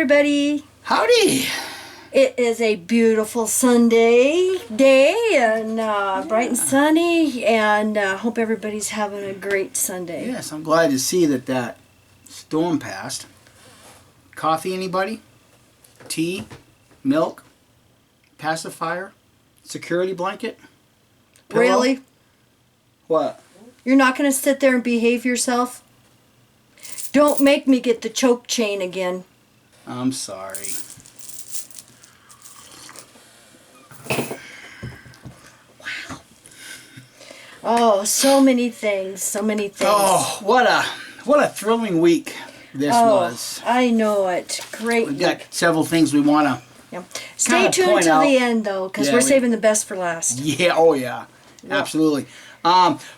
everybody. Howdy. It is a beautiful Sunday day and bright and sunny, and hope everybody's having a great Sunday. Yes, I'm glad to see that storm passed. Coffee, anybody? Tea? Milk? Pacifier? Security blanket? Pillow? Really? What? You're not going to sit there and behave yourself? Don't make me get the choke chain again. I'm sorry. Wow. Oh, so many things. So many things. Oh, what a thrilling week this was. I know it. Great. We've got several things we want to Stay tuned till the end, though, because we're saving the best for last. Yeah, oh yeah. Absolutely.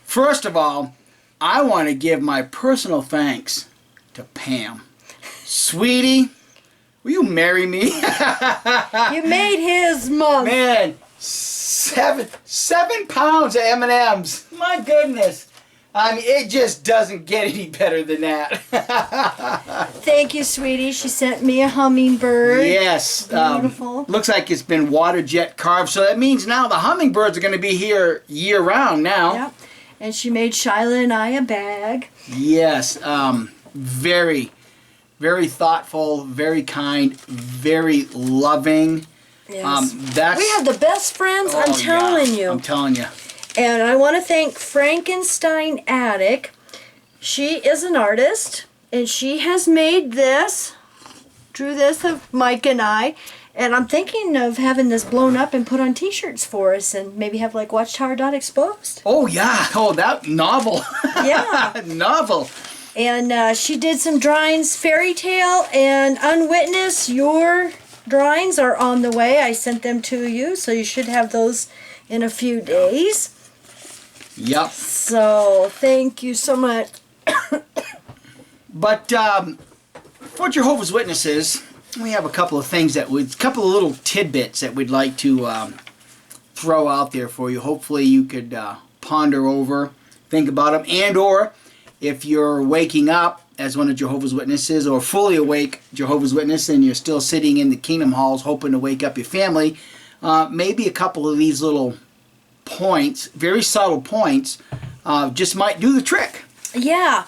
First of all, I want to give my personal thanks to Pam. Sweetie, will you marry me? You made his month. Man, 7 pounds of M&Ms. My goodness. I mean, it just doesn't get any better than that. Thank you, sweetie. She sent me a hummingbird. Yes. Beautiful. Looks like it's been water jet carved, so that means now the hummingbirds are going to be here year-round now. Yep. And she made Shyla and I a bag. Yes. Very, very thoughtful, very kind, very loving. Yes. We have the best friends, I'm telling you. I'm telling you. And I want to thank Frankenstein Attic. She is an artist, and she has made this, drew this of Mike and I. And I'm thinking of having this blown up and put on t-shirts for us, and maybe have like Watchtower Exposed. Oh, yeah. Oh, that novel. Yeah. Novel. And she did some drawings, Fairy Tale and Unwitnessed. Your drawings are on the way. I sent them to you, so you should have those in a few days. Yep. So, thank you so much. But for Jehovah's Witnesses, we have a couple of things a couple of little tidbits that we'd like to throw out there for you. Hopefully you could ponder over, think about them, and or if you're waking up as one of Jehovah's Witnesses or fully awake Jehovah's Witness and you're still sitting in the kingdom halls hoping to wake up your family, maybe a couple of these little points, very subtle points, just might do the trick. Yeah.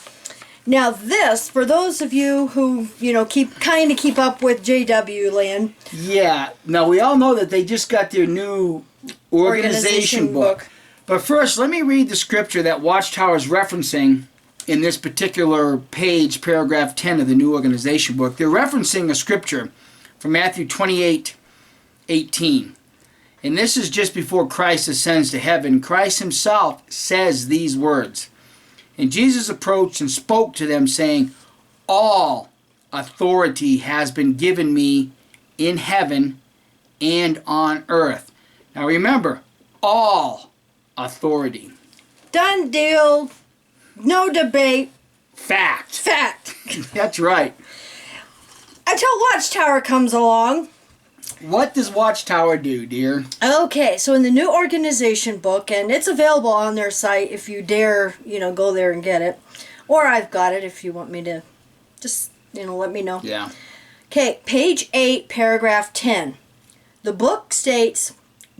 Now this, for those of you who, keep up with JW land. Yeah. Now we all know that they just got their new organization book. But first, let me read the scripture that Watchtower is referencing in this particular page, paragraph 10 of the new organization book. They're referencing a scripture from Matthew 28:18. And this is just before Christ ascends to heaven. Christ himself says these words. And Jesus approached and spoke to them, saying, all authority has been given me in heaven and on earth. Now remember, all authority. Done deal. No debate. Fact. That's right. Until Watchtower comes along. What does Watchtower do, dear? Okay, so in the new organization book, and it's available on their site if you dare, go there and get it. Or I've got it if you want me to just, let me know. Yeah. Okay, page 8, paragraph 10. The book states,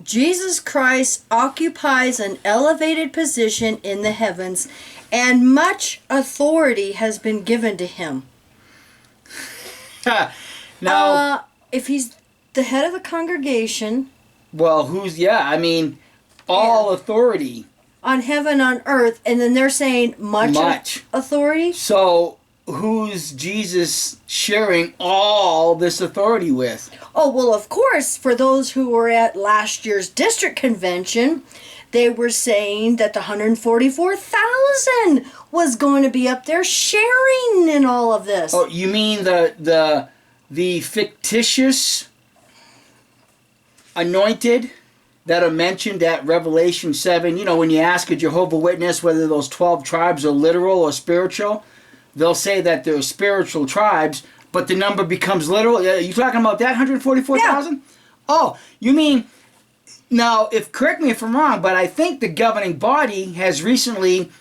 Jesus Christ occupies an elevated position in the heavens, and much authority has been given to him. Now, if he's the head of the congregation. Well, all authority. On heaven, on earth, and then they're saying much authority? So, who's Jesus sharing all this authority with? Oh, well, of course, for those who were at last year's district convention, they were saying that the 144,000 was going to be up there sharing in all of this. Oh, you mean the fictitious anointed that are mentioned at Revelation 7, when you ask a Jehovah Witness whether those 12 tribes are literal or spiritual, they'll say that they're spiritual tribes, but the number becomes literal. Are you talking about that 144,000? Yeah. Oh, you mean, now, correct me if I'm wrong, but I think the governing body has recently,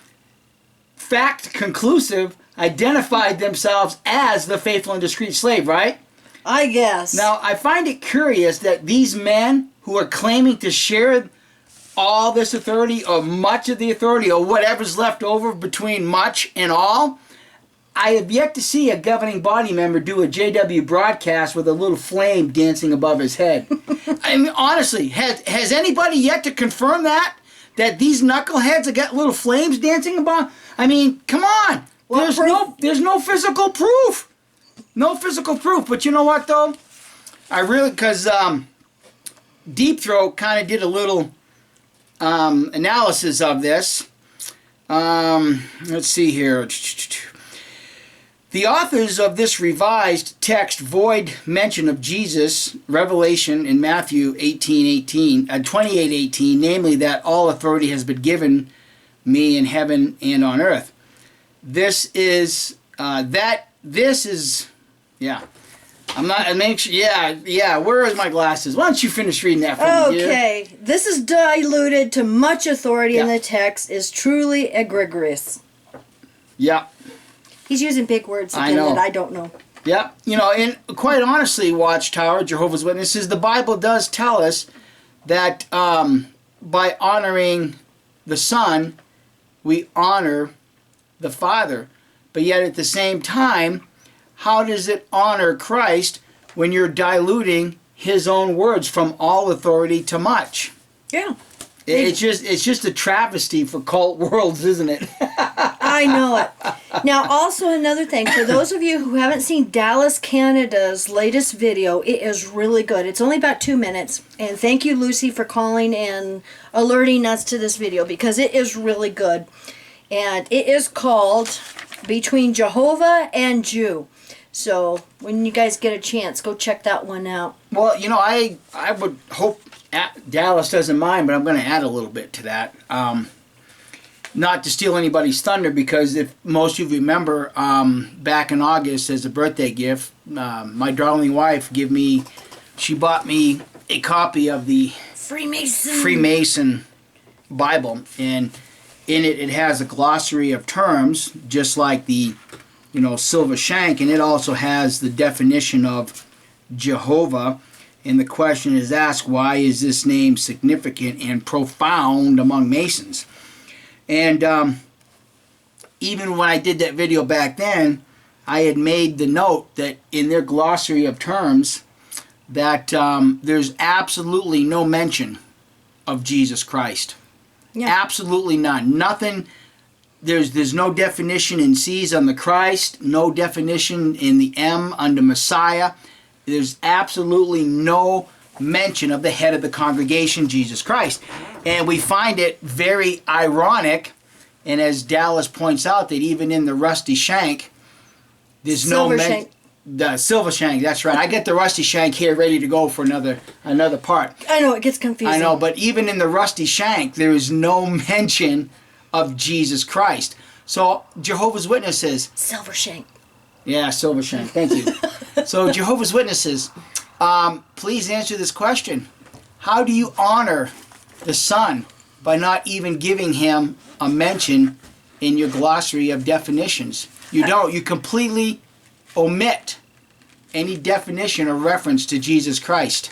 fact conclusive, identified themselves as the faithful and discreet slave, right? I guess. Now, I find it curious that these men who are claiming to share all this authority, or much of the authority, or whatever's left over between much and all, I have yet to see a governing body member do a JW broadcast with a little flame dancing above his head. I mean, honestly, has anybody yet to confirm that? That these knuckleheads have got little flames dancing above? I mean, come on. There's no physical proof. No physical proof. But you know what, though? Because Deep Throat kind of did a little analysis of this. Let's see here. The authors of this revised text void mention of Jesus' revelation in Matthew 28:18, namely that all authority has been given me in heaven and on earth. This is, yeah. I'm not, where is my glasses? Why don't you finish reading that for me, dear? Okay, this is diluted to much authority in the text is truly egregious. Yeah. He's using big words again that I don't know. Yeah, and quite honestly, Watchtower, Jehovah's Witnesses, the Bible does tell us that by honoring the Son, we honor the Father. But yet at the same time, how does it honor Christ when you're diluting His own words from all authority to much? Yeah. It's just a travesty for cult worlds, isn't it? I know it. Now, also another thing, for those of you who haven't seen Dallas, Canada's latest video, it is really good. It's only about 2 minutes. And thank you, Lucy, for calling and alerting us to this video because it is really good. And it is called Between Jehovah and Jew. So when you guys get a chance, go check that one out. Well, I would hope Dallas doesn't mind, but I'm going to add a little bit to that. Not to steal anybody's thunder, because if most of you remember, back in August as a birthday gift, my darling wife she bought me a copy of the Freemason Bible, and in it has a glossary of terms, just like the silver shank, and it also has the definition of Jehovah. And the question is asked, why is this name significant and profound among Masons? And even when I did that video back then, I had made the note that in their glossary of terms that there's absolutely no mention of Jesus Christ. Yeah. Absolutely none. Nothing. There's no definition in C's on the Christ, no definition in the M under Messiah. There's absolutely no mention of the head of the congregation, Jesus Christ. And we find it very ironic, and as Dallas points out, that even in the rusty shank, there's no mention. The silver shank, that's right. I get the rusty shank here ready to go for another part. I know, it gets confusing. I know, but even in the rusty shank, there is no mention of Jesus Christ. So Jehovah's Witnesses. Silver shank. Yeah, silver shank. Thank you. So Jehovah's Witnesses, please answer this question. How do you honor the Son by not even giving Him a mention in your glossary of definitions? You don't. You completely omit any definition or reference to Jesus Christ.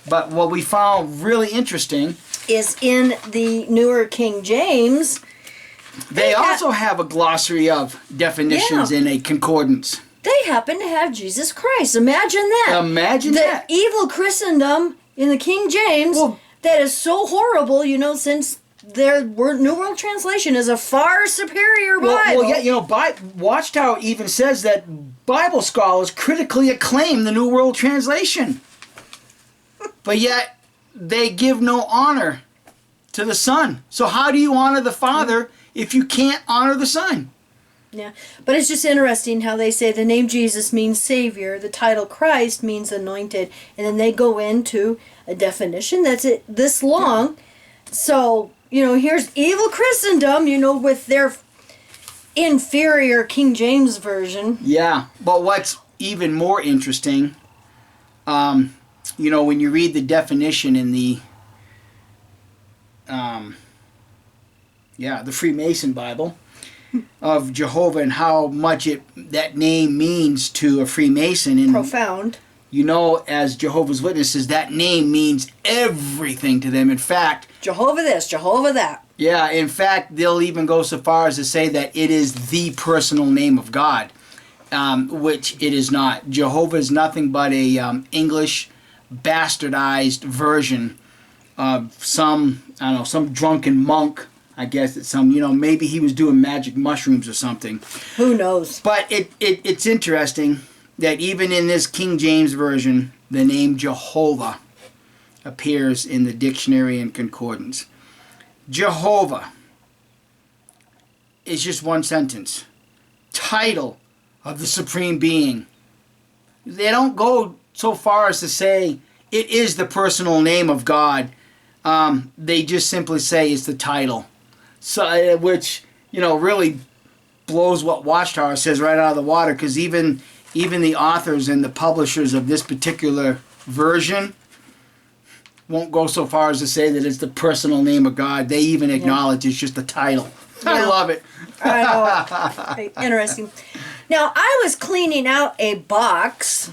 But what we found really interesting is in the newer King James, they also have a glossary of definitions in a concordance. They happen to have Jesus Christ. Imagine that. Imagine that. The evil Christendom in the King James, that is so horrible, since their New World Translation is a far superior Bible. Well, yeah, Watchtower even says that Bible scholars critically acclaim the New World Translation. But yet, they give no honor to the Son. So how do you honor the Father if you can't honor the Son? Yeah, but it's just interesting how they say the name Jesus means Savior, the title Christ means anointed, and then they go into a definition that's this long. So, here's evil Christendom, with their inferior King James version. Yeah, but what's even more interesting, when you read the definition in the Freemason Bible, of Jehovah and how much that name means to a Freemason. And Profound. you know, as Jehovah's Witnesses, that name means everything to them. In fact, Jehovah this, Jehovah that. yeah, in fact, they'll even go so far as to say that it is the personal name of God, which it is not. Jehovah is nothing but a English bastardized version of some, I don't know, some drunken monk. I guess it's some, maybe he was doing magic mushrooms or something. Who knows? But it's interesting that even in this King James Version, the name Jehovah appears in the dictionary and concordance. Jehovah is just one sentence. Title of the Supreme Being. They don't go so far as to say it is the personal name of God. They just simply say it's the title. So, which, really blows what Watchtower says right out of the water, because even the authors and the publishers of this particular version won't go so far as to say that it's the personal name of God. They even acknowledge it's just the title. I love it. I know. Interesting. Now, I was cleaning out a box,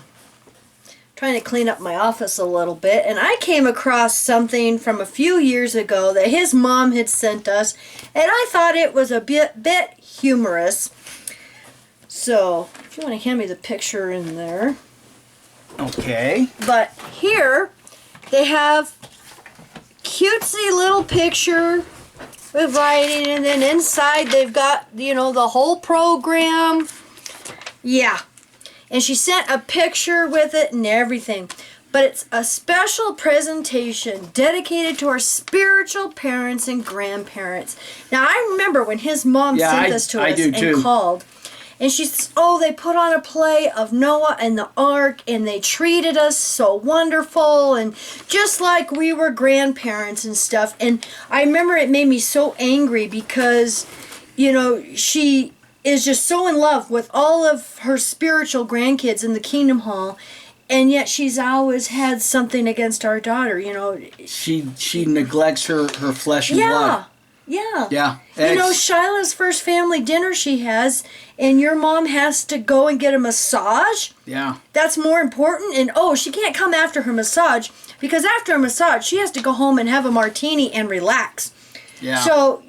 trying to clean up my office a little bit, and I came across something from a few years ago that his mom had sent us, and I thought it was a bit humorous. So, if you want to hand me the picture in there. Okay. But here, they have cutesy little picture with writing, and then inside they've got, the whole program. Yeah. And she sent a picture with it and everything. But it's a special presentation dedicated to our spiritual parents and grandparents. Now, I remember when his mom sent this to us and called. And they put on a play of Noah and the ark, and they treated us so wonderful, and just like we were grandparents and stuff. And I remember it made me so angry because, she is just so in love with all of her spiritual grandkids in the Kingdom Hall, and yet she's always had something against our daughter, She neglects her flesh and blood. Yeah. Yeah. Shiloh's first family dinner she has, and your mom has to go and get a massage. Yeah. That's more important. And, she can't come after her massage, because after a massage, she has to go home and have a martini and relax. Yeah. So,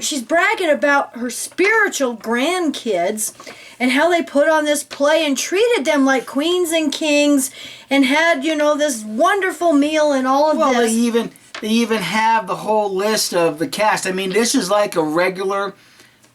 she's bragging about her spiritual grandkids and how they put on this play and treated them like queens and kings and had, this wonderful meal and all of this. Well, they even have the whole list of the cast. I mean, this is like a regular,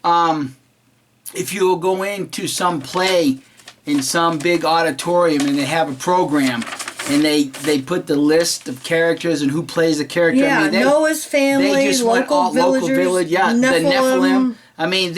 if you go into some play in some big auditorium and they have a program and they put the list of characters and who plays the character. Yeah, I mean, Noah's family, local villagers, the Nephilim. I mean,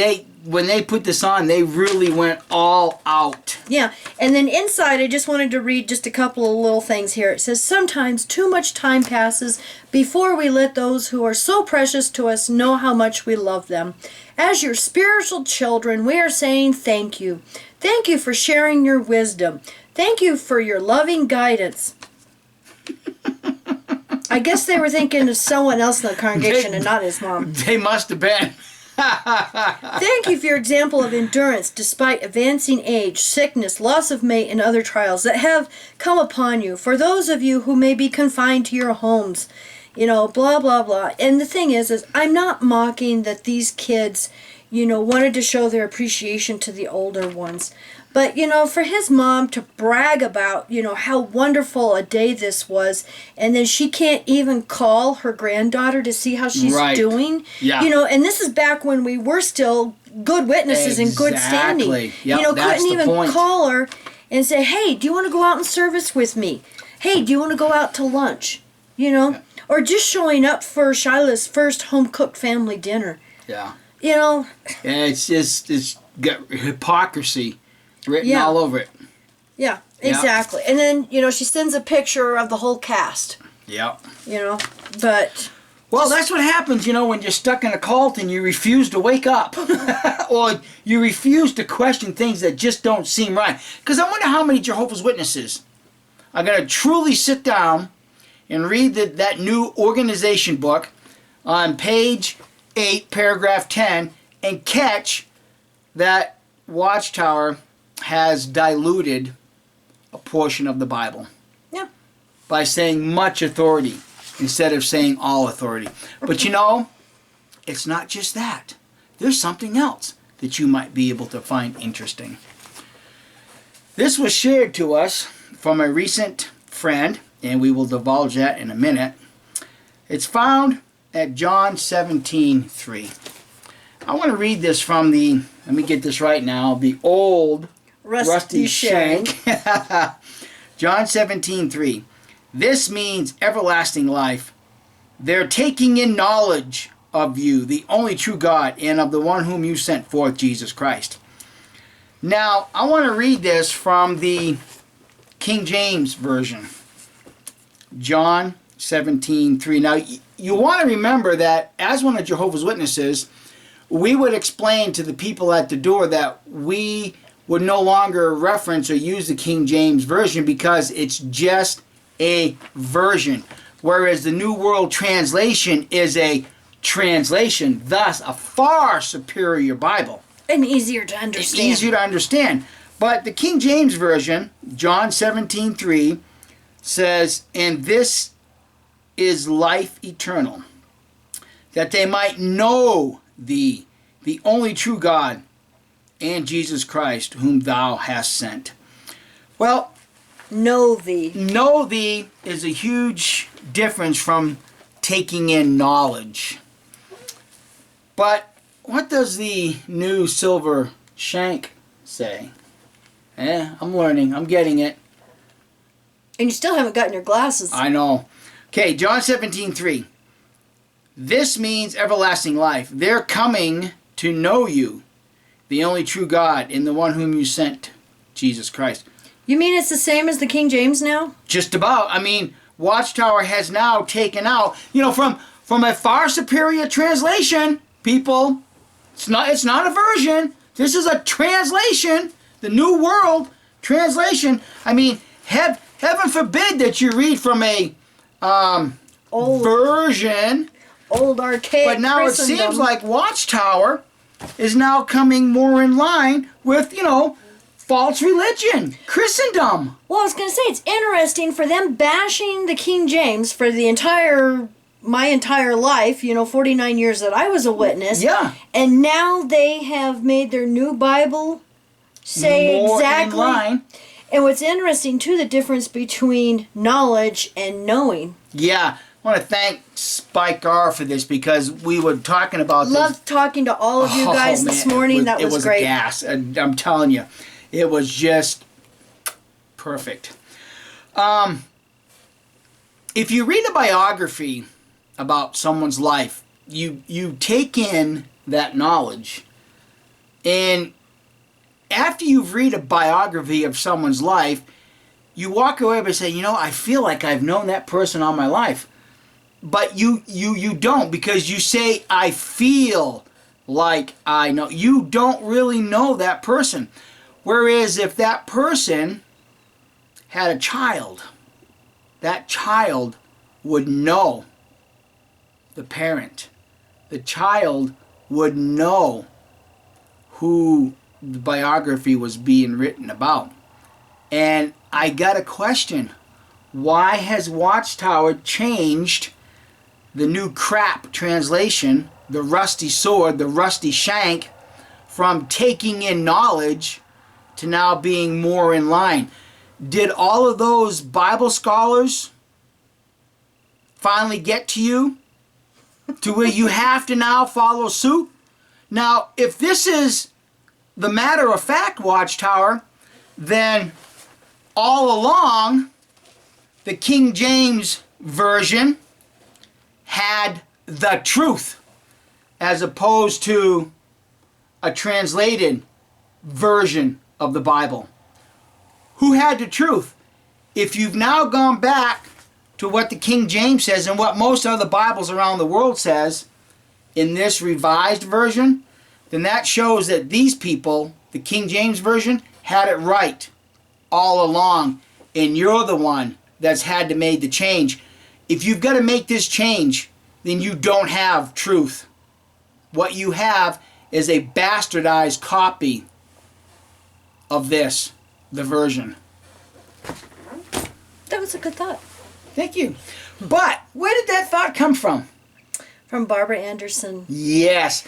when they put this on, they really went all out. Yeah, and then inside, I just wanted to read just a couple of little things here. It says, sometimes too much time passes before we let those who are so precious to us know how much we love them. As your spiritual children, we are saying thank you. Thank you for sharing your wisdom. Thank you for your loving guidance. I guess they were thinking of someone else in the congregation and not his mom. They must have been. Thank you for your example of endurance despite advancing age, sickness, loss of mate, and other trials that have come upon you. For those of you who may be confined to your homes, blah, blah, blah. And the thing is I'm not mocking that these kids, wanted to show their appreciation to the older ones. But, for his mom to brag about, how wonderful a day this was, and then she can't even call her granddaughter to see how she's doing. Yeah. And this is back when we were still good witnesses in good standing. Yep, couldn't even call her and say, hey, do you want to go out in service with me? Hey, do you want to go out to lunch? Or just showing up for Shiloh's first home-cooked family dinner. Yeah. Yeah, it's got hypocrisy written all over it. Yeah, exactly. And then, she sends a picture of the whole cast. Yep. But... Well, that's what happens, when you're stuck in a cult and you refuse to wake up. Or you refuse to question things that just don't seem right. Because I wonder how many Jehovah's Witnesses are going to truly sit down and read that new organization book on page 8, paragraph 10, and catch that Watchtower has diluted a portion of the Bible. Yeah. By saying much authority instead of saying all authority. But you know, it's not just that. There's something else that you might be able to find interesting. This was shared to us from a recent friend, and we will divulge that in a minute. It's found at John 17:3. I want to read this from the, let me get this right now, the old Rusty Shank. John 17:3. This means everlasting life. They're taking in knowledge of you, the only true God, and of the one whom you sent forth, Jesus Christ. Now, I want to read this from the King James Version. John 17:3. Now, you want to remember that as one of Jehovah's Witnesses, we would explain to the people at the door that we would no longer reference or use the King James Version because it's just a version. Whereas the New World Translation is a translation, thus a far superior Bible. And easier to understand. Easier to understand. But the King James Version, John 17:3, says, "And this is life eternal, that they might know thee, the only true God, and Jesus Christ, whom thou hast sent." Well, know thee. Know thee is a huge difference from taking in knowledge. But what does the new Silver Shank say? I'm learning. I'm getting it. And you still haven't gotten your glasses. I know. Okay, John 17:3. This means everlasting life. They're coming to know you, the only true God, and the one whom you sent, Jesus Christ. You mean it's the same as the King James now? Just about. I mean, Watchtower has now taken out, from a far superior translation, people. It's not a version. This is a translation. The New World Translation. I mean, heaven forbid that you read from a old version. Old archaic But now it seems like Watchtower is now coming more in line with, false religion, Christendom. Well, I was going to say, it's interesting for them bashing the King James for my entire life, 49 years that I was a witness. Yeah. And now they have made their new Bible say more exactly. in line. And what's interesting, too, the difference between knowledge and knowing. Yeah. I want to thank Spike R for this because we were talking about this. Loved talking to all of you guys this morning. That was great. It was gas. I'm telling you. It was just perfect. If you read a biography about someone's life, you take in that knowledge. And after you've read a biography of someone's life, you walk away by saying, I feel like I've known that person all my life. But you don't, because you say, I feel like I know. You don't really know that person. Whereas if that person had a child, that child would know the parent. The child would know who the biography was being written about. And I got a question. Why has Watchtower changed the new crap translation, the rusty sword, the rusty shank, from taking in knowledge to now being more in line? Did all of those Bible scholars finally get to you to where you have to now follow suit? Now, if this is the matter of fact, Watchtower, then all along the King James Version had the truth as opposed to a translated version of the Bible. Who had the truth? If you've now gone back to what the King James says and what most other Bibles around the world says in this revised version, then that shows that these people, the King James Version, had it right all along, and you're the one that's had to make the change. If you've got to make this change, then you don't have truth. What you have is a bastardized copy of this, the version. That was a good thought. Thank you. But where did that thought come from? From Barbara Anderson. Yes.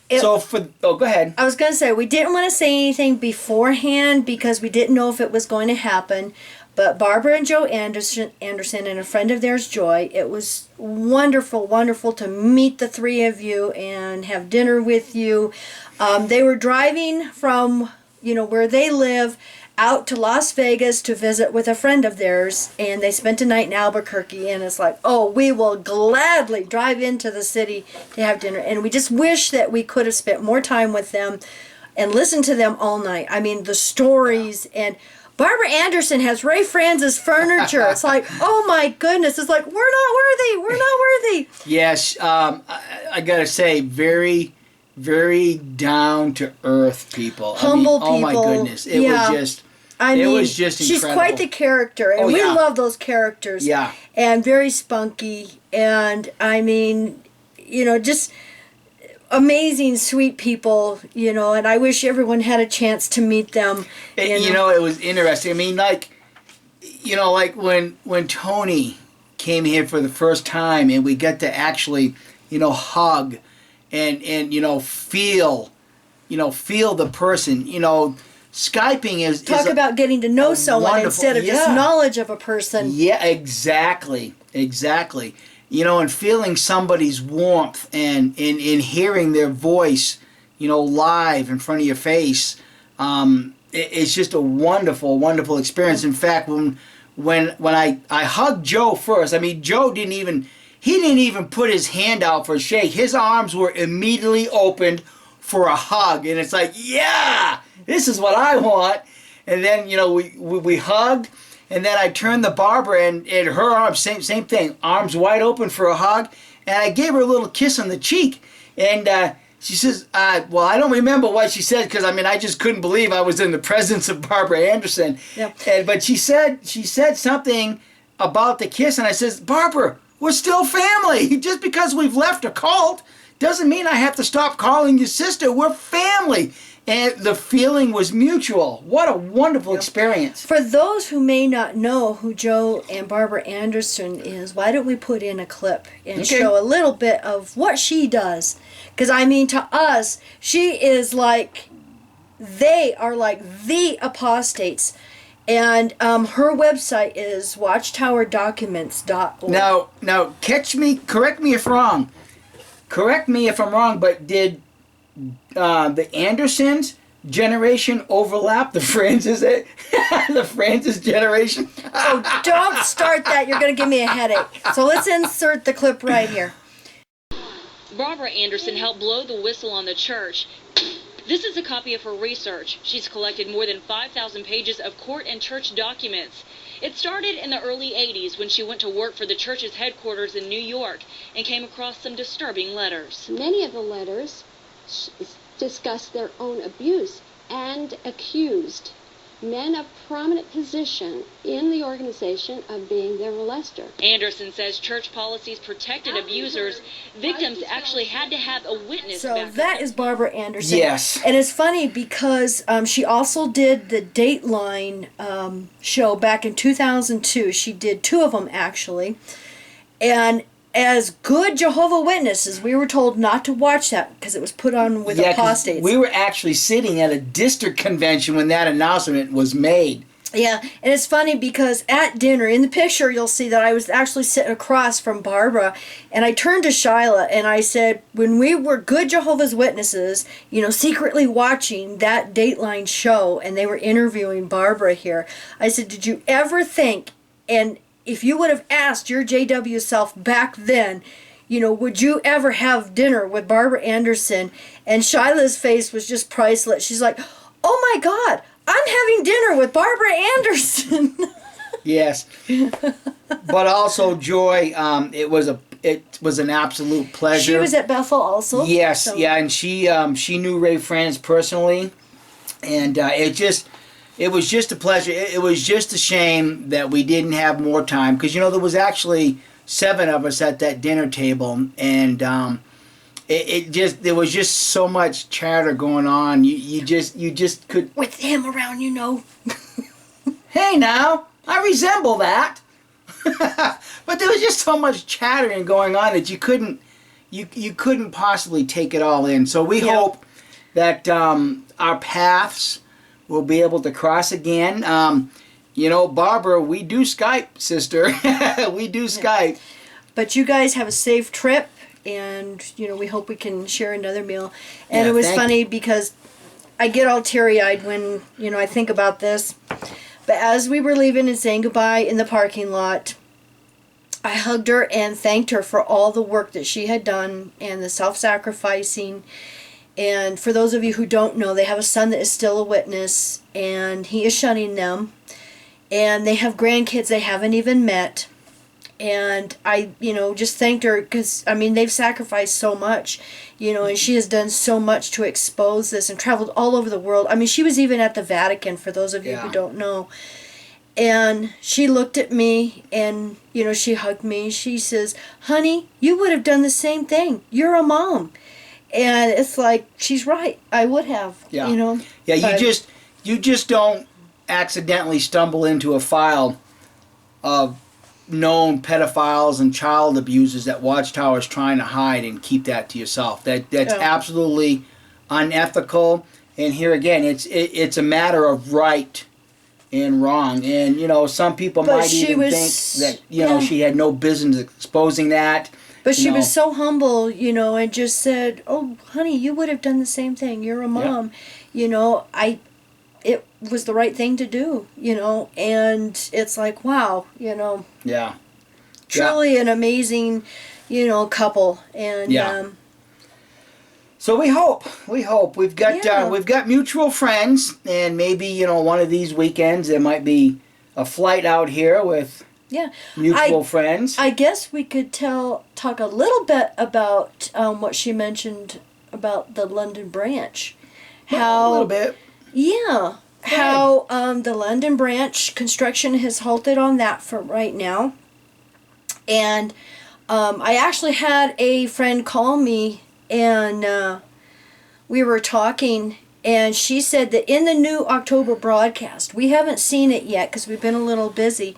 Go ahead. I was going to say, we didn't want to say anything beforehand because we didn't know if it was going to happen. But Barbara and Joe Anderson and a friend of theirs, Joy, it was wonderful, wonderful to meet the three of you and have dinner with you. They were driving from, where they live out to Las Vegas to visit with a friend of theirs, and they spent a night in Albuquerque, and it's like, oh, we will gladly drive into the city to have dinner. And we just wish that we could have spent more time with them and listened to them all night. I mean, the stories, and Barbara Anderson has Ray Franz's furniture. It's like, oh my goodness. It's like, we're not worthy. Yes, I gotta say, very, very down to earth people. Humble people. Oh my goodness. It was just incredible. She's quite the character, and we love those characters. Yeah. And very spunky, and just amazing, sweet people, and I wish everyone had a chance to meet them. It was interesting. I mean, like when Tony came here for the first time and we got to actually, hug and feel the person, Skyping is talk about getting to know someone instead of just knowledge of a person. Yeah, exactly. And feeling somebody's warmth and hearing their voice, live in front of your face. It's just a wonderful, wonderful experience. In fact, when I hugged Joe first, Joe didn't even put his hand out for a shake. His arms were immediately opened for a hug, and it's like, yeah, this is what I want. And then we hugged, and then I turned to Barbara, and her arms, same thing, arms wide open for a hug, and I gave her a little kiss on the cheek, and she says, well, I don't remember what she said, because I just couldn't believe I was in the presence of Barbara Anderson. Yep. But she said something about the kiss, and I says, Barbara, we're still family. Just because we've left a cult doesn't mean I have to stop calling you sister. We're family. And the feeling was mutual. What a wonderful experience. For those who may not know who Joe and Barbara Anderson is, why don't we put in a clip and show a little bit of what she does? Because, to us, she is they are like the apostates. And her website is watchtowerdocuments.org. Now, correct me if wrong. Correct me if I'm wrong, but did the Andersons generation overlap the Francis the Francis generation? Oh, don't start that. You're going to give me a headache. So let's insert the clip right here. Barbara Anderson helped blow the whistle on the church. This is a copy of her research. She's collected more than 5,000 pages of court and church documents. It started in the early 80s when she went to work for the church's headquarters in New York and came across some disturbing letters. Many of the letters discussed their own abuse and accused men of prominent position in the organization of being their molester. Anderson says church policies protected abusers. Victims actually had to have a witness. So that is Barbara Anderson. Yes. And it's funny because she also did the Dateline show back in 2002. She did 2 of them actually. And as good Jehovah Witnesses, we were told not to watch that because it was put on with apostates. We were actually sitting at a district convention when that announcement was made. Yeah, and it's funny because at dinner, in the picture, you'll see that I was actually sitting across from Barbara, and I turned to Shyla and I said, when we were good Jehovah's Witnesses, secretly watching that Dateline show, and they were interviewing Barbara here, I said, did you ever think, and if you would have asked your JW self back then, would you ever have dinner with Barbara Anderson? And Shyla's face was just priceless. She's like, oh my God, I'm having dinner with Barbara Anderson. Yes. But also, Joy, it was an absolute pleasure. She was at Bethel also. Yes, so. Yeah, and she knew Ray Franz personally, and it was just a pleasure. It was just a shame that we didn't have more time because there was actually 7 of us at that dinner table, and it just, there was just so much chatter going on. You just could. With him around, you know. Hey now, I resemble that. But there was just so much chattering going on that you couldn't possibly take it all in. So we hope that our paths will be able to cross again. Barbara, we do Skype, sister. We do Skype. But you guys have a safe trip, and we hope we can share another meal. And Yeah, it was thank funny because I get all teary-eyed when I think about this. But as we were leaving and saying goodbye in the parking lot, I hugged her and thanked her for all the work that she had done and the self-sacrificing. And for those of you who don't know, they have a son that is still a witness, and he is shunning them. And they have grandkids they haven't even met. And I, just thanked her because, they've sacrificed so much, and she has done so much to expose this and traveled all over the world. She was even at the Vatican, for those of you who don't know. And she looked at me and, she hugged me. She says, honey, you would have done the same thing. You're a mom. And it's like, she's right. I would have, Yeah. Yeah, you just don't accidentally stumble into a file of known pedophiles and child abusers that Watchtower is trying to hide and keep that to yourself. That's absolutely unethical. And here again, it's a matter of right and wrong. And some people might even think that she had no business exposing that. But she was so humble, and just said, "Oh, honey, you would have done the same thing. You're a mom." It was the right thing to do, and it's like, wow, Yeah. truly an amazing, couple. And so we hope we've got mutual friends, and maybe one of these weekends there might be a flight out here with mutual friends. I guess we could talk a little bit about what she mentioned about the London branch. A little bit. Yeah. How the London branch construction has halted on that for right now. And I actually had a friend call me, and we were talking, and she said that in the new October broadcast, we haven't seen it yet because we've been a little busy,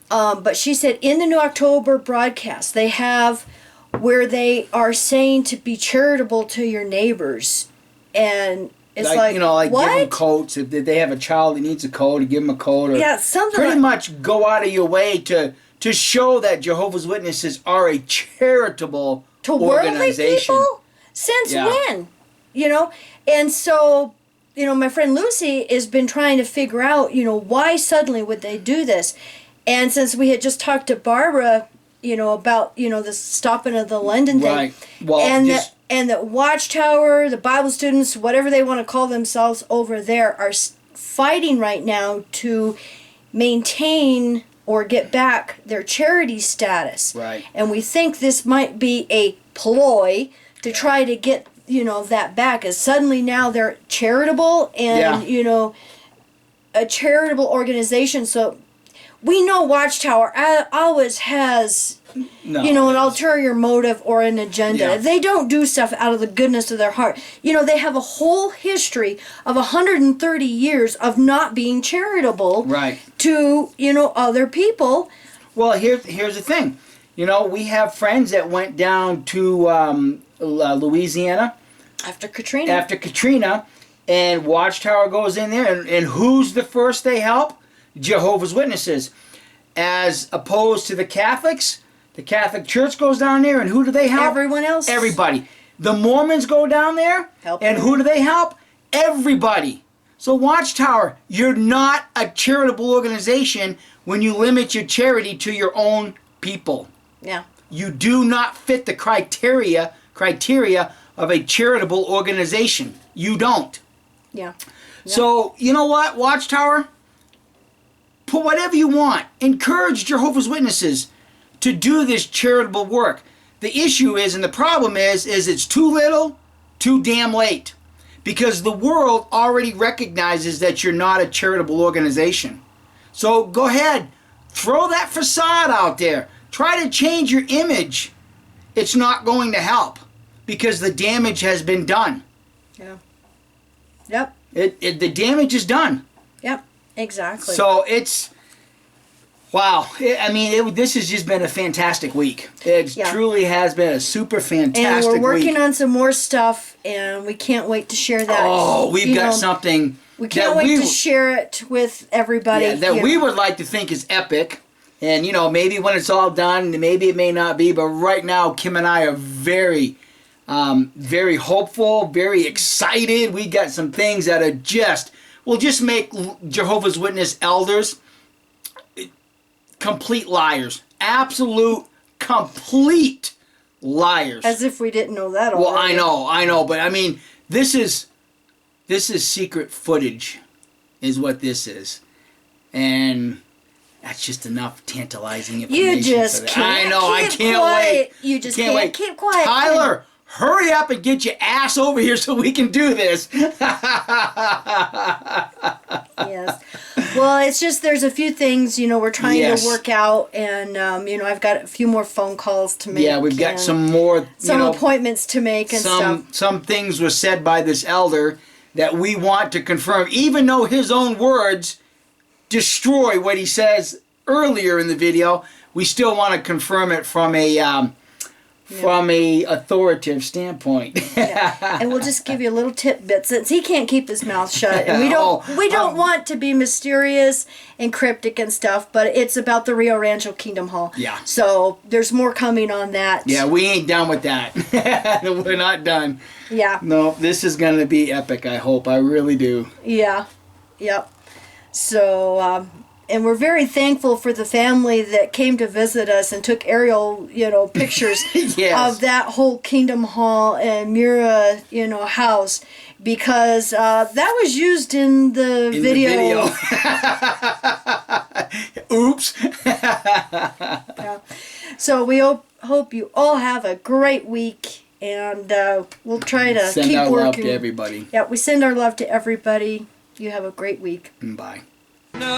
but she said in the new October broadcast, they have where they are saying to be charitable to your neighbors. And it's like what? Give them coats. If they have a child that needs a coat, give them a coat. Or something pretty much go out of your way to show that Jehovah's Witnesses are a charitable organization. Worldly people? Since when? And so, my friend Lucy has been trying to figure out, why suddenly would they do this? And since we had just talked to Barbara, about, the stopping of the London thing. Right. Well, and the Watchtower, the Bible students, whatever they want to call themselves over there, are fighting right now to maintain or get back their charity status. Right. And we think this might be a ploy to try to get, that back. As suddenly now they're charitable and, a charitable organization. So we know Watchtower always has an ulterior motive or an agenda. Yeah. They don't do stuff out of the goodness of their heart. They have a whole history of 130 years of not being charitable to, other people. Well, here's the thing. We have friends that went down to Louisiana. After Katrina. And Watchtower goes in there. And who's the first they help? Jehovah's Witnesses. As opposed to the Catholics, the Catholic Church goes down there, and who do they help? Everyone else. Everybody. The Mormons go down there, and who do they help? Everybody. So Watchtower, you're not a charitable organization when you limit your charity to your own people. Yeah. You do not fit the criteria of a charitable organization. You don't. Yeah. So, you know what, Watchtower? Put whatever you want. Encourage Jehovah's Witnesses to do this charitable work. The issue is, and the problem is it's too little, too damn late. Because the world already recognizes that you're not a charitable organization. So go ahead, throw that facade out there. Try to change your image. It's not going to help. because the damage has been done. Yeah. Yep. The damage is done. Yep. Exactly. So it's, wow. This has just been a fantastic week. It truly has been a super fantastic week. And we're working on some more stuff, and we can't wait to share that. Oh, we've got something. We can't wait to share it with everybody. Yeah, that we would like to think is epic. And, maybe when it's all done, maybe it may not be. But right now, Kim and I are very, very hopeful, very excited. We got some things that are will just make Jehovah's Witness elders complete liars. Absolute, complete liars. As if we didn't know that already. Well, I know. But, this is secret footage is what this is. And that's just enough tantalizing information. You just can't. I know, I can't wait. You just can't keep quiet. Tyler, hurry up and get your ass over here so we can do this. Yes. Well, it's just there's a few things, we're trying to work out, and, I've got a few more phone calls to make. Yeah, we've got some more, appointments to make and stuff. Some things were said by this elder that we want to confirm, even though his own words destroy what he says earlier in the video. We still want to confirm it from a authoritative standpoint. Yeah. And we'll just give you a little tidbit since he can't keep his mouth shut, and we don't want to be mysterious and cryptic and stuff, but it's about the Rio Rancho Kingdom Hall. Yeah. So there's more coming on that. Yeah, we ain't done with that. We're not done. Yeah. No, this is gonna be epic. I hope. I really do. Yeah. Yep. So. And we're very thankful for the family that came to visit us and took aerial, pictures Yes. of that whole Kingdom Hall and Mira, house, because that was used in the video. Oops. Yeah. So we hope you all have a great week, and we'll try to Send keep our working. love to everybody. Yeah, we send our love to everybody. You have a great week. Bye. No,